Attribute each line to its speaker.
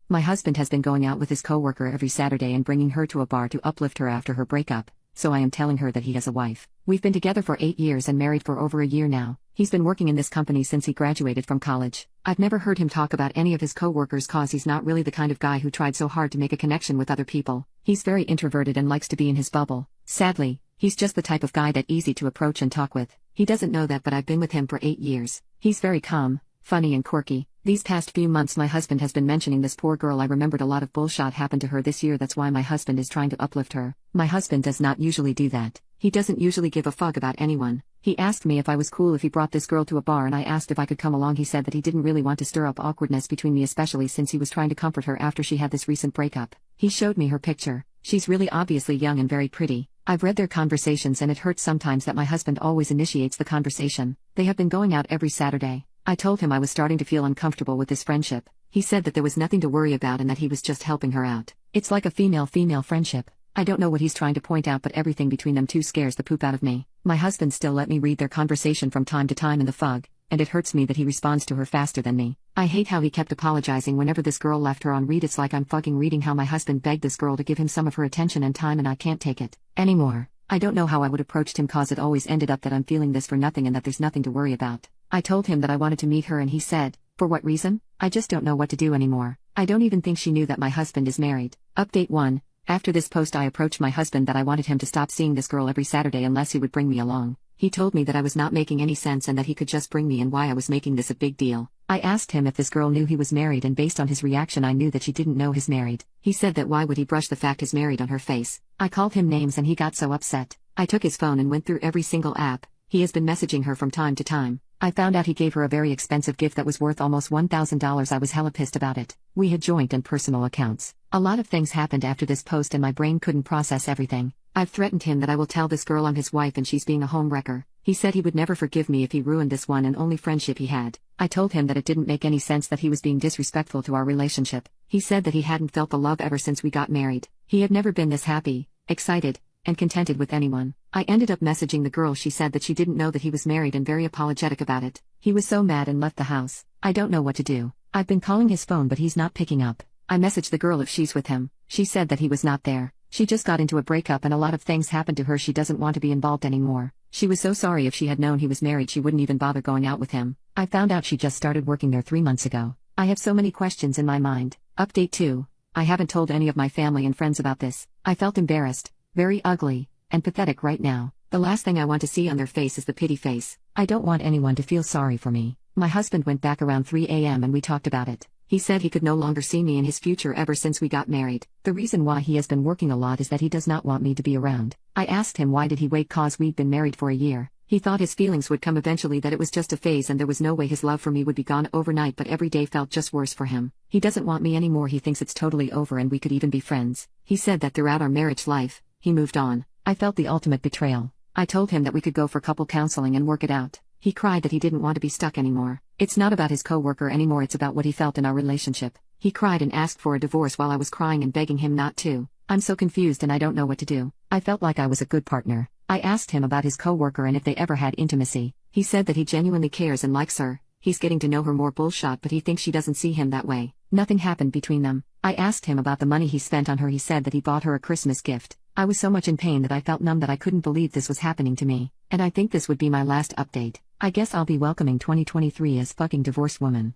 Speaker 1: My husband has been going out with his coworker every Saturday and bringing her to a bar to uplift her after her breakup, so I am telling her that he has a wife. We've been together for 8 years and married for over a year now. He's been working in this company since he graduated from college. I've never heard him talk about any of his coworkers cause he's not really the kind of guy who tried so hard to make a connection with other people. He's very introverted and likes to be in his bubble. Sadly, he's just the type of guy that's easy to approach and talk with. He doesn't know that, but I've been with him for 8 years. He's very calm, funny and quirky. These past few months my husband has been mentioning this poor girl. I remembered a lot of bullshit happened to her this year. That's why my husband is trying to uplift her. My husband does not usually do that. He doesn't usually give a fuck about anyone. He asked me if I was cool if he brought this girl to a bar, and I asked if I could come along. He said that he didn't really want to stir up awkwardness between me, especially since he was trying to comfort her after she had this recent breakup. He showed me her picture. She's really obviously young and very pretty. I've read their conversations and it hurts sometimes that my husband always initiates the conversation. They have been going out every Saturday. I told him I was starting to feel uncomfortable with this friendship. He said that there was nothing to worry about and that he was just helping her out. It's like a female-female friendship. I don't know what he's trying to point out, but everything between them two scares the poop out of me. My husband still let me read their conversation from time to time in the fug, and it hurts me that he responds to her faster than me. I hate how he kept apologizing whenever this girl left her on read. It's like I'm fucking reading how my husband begged this girl to give him some of her attention and time, and I can't take it anymore. I don't know how I would approach him, cause it always ended up that I'm feeling this for nothing and that there's nothing to worry about. I told him that I wanted to meet her and he said, for what reason? I just don't know what to do anymore. I don't even think she knew that my husband is married. Update 1. After this post I approached my husband that I wanted him to stop seeing this girl every Saturday unless he would bring me along. He told me that I was not making any sense and that he could just bring me, and why I was making this a big deal. I asked him if this girl knew he was married, and based on his reaction I knew that she didn't know he's married. He said that why would he brush the fact he's married on her face. I called him names and he got so upset. I took his phone and went through every single app. He has been messaging her from time to time. I found out he gave her a very expensive gift that was worth almost $1,000. I was hella pissed about it. We had joint and personal accounts. A lot of things happened after this post and my brain couldn't process everything. I've threatened him that I will tell this girl I'm his wife and she's being a home wrecker. He said he would never forgive me if he ruined this one and only friendship he had. I told him that it didn't make any sense that he was being disrespectful to our relationship. He said that he hadn't felt the love ever since we got married. He had never been this happy, excited, and contented with anyone. I ended up messaging the girl. She said that she didn't know that he was married and very apologetic about it. He was so mad and left the house. I don't know what to do. I've been calling his phone but he's not picking up. I messaged the girl if she's with him. She said that he was not there. She just got into a breakup and a lot of things happened to her. She doesn't want to be involved anymore. She was so sorry. If she had known he was married she wouldn't even bother going out with him. I found out she just started working there 3 months ago. I have so many questions in my mind. Update 2. I haven't told any of my family and friends about this. I felt embarrassed, very ugly, and pathetic right now. The last thing I want to see on their face is the pity face. I don't want anyone to feel sorry for me. My husband went back around 3 a.m. and we talked about it. He said he could no longer see me in his future ever since we got married. The reason why he has been working a lot is that he does not want me to be around. I asked him why did he wait, cause we'd been married for a year. He thought his feelings would come eventually, that it was just a phase and there was no way his love for me would be gone overnight, but every day felt just worse for him. He doesn't want me anymore. He thinks it's totally over and we could even be friends. He said that throughout our marriage life, he moved on. I felt the ultimate betrayal. I told him that we could go for couple counseling and work it out. He cried that he didn't want to be stuck anymore. It's not about his coworker anymore, it's about what he felt in our relationship. He cried and asked for a divorce while I was crying and begging him not to. I'm so confused and I don't know what to do. I felt like I was a good partner. I asked him about his coworker and if they ever had intimacy. He said that he genuinely cares and likes her. He's getting to know her more, bullshit, but he thinks she doesn't see him that way. Nothing happened between them. I asked him about the money he spent on her. He said that he bought her a Christmas gift. I was so much in pain that I felt numb, that I couldn't believe this was happening to me. And I think this would be my last update. I guess I'll be welcoming 2023 as fucking divorced woman.